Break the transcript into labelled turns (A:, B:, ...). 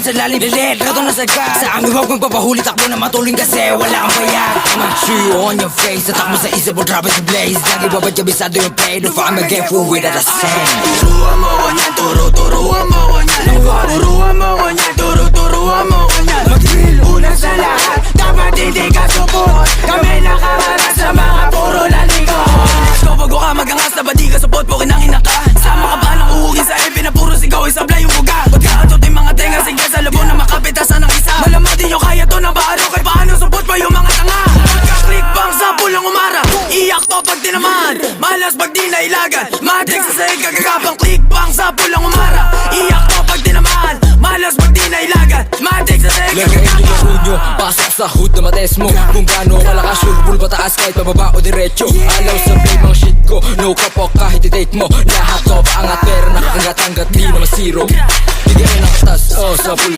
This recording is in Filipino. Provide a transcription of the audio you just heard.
A: sa lalim pilit, rato na sagad. Sa amin huwag magpapahuli, takbo na matuling kasi wala kang bayad. I'ma show you on your face, tatak mo sa isip mo, drop it to blaze. Lagi babad kabisado yung play, don't fuck me again, fool without a cent.
B: Turuan mo ko niyan, turuan mo ko niyan. Turuan mo ko niyan, turuan mo ko niyan. Mag-drill, una sa lahat, dapat hindi ka supot. Kami nakaharap sa mga puro lalikot. Bago ka magangas na ba di ka support po kinangina ka. Sama ka ba ng uhugin sa EP na puro sigaw isablay yung buga. Pagkaatot yung mga tenga, sige sa labo na makapitasan ng isa. Malamang di nyo kaya to na baaro, kay paano support pa yung mga tanga. Pagka-click bang sa pulang umara, iyak to pag tinamaan, malas pag di nailagan. Matrix sa sahig kagagapang click bang sa pulang umara, iyak to pag tinamaan, malas pag di nailagan. Matrix sa sahig
A: Lagayin yung laro nyo, pasok sa hood na mates mo. Kung gaano kalakas yung bull pataas kahit pababa o diretso. Alaw sa play mga shit ko, no kapok kahit i-date mo. Lahat to paangat pero nakakangat-angat di na masiro. Bigyan ng katas, sa pool.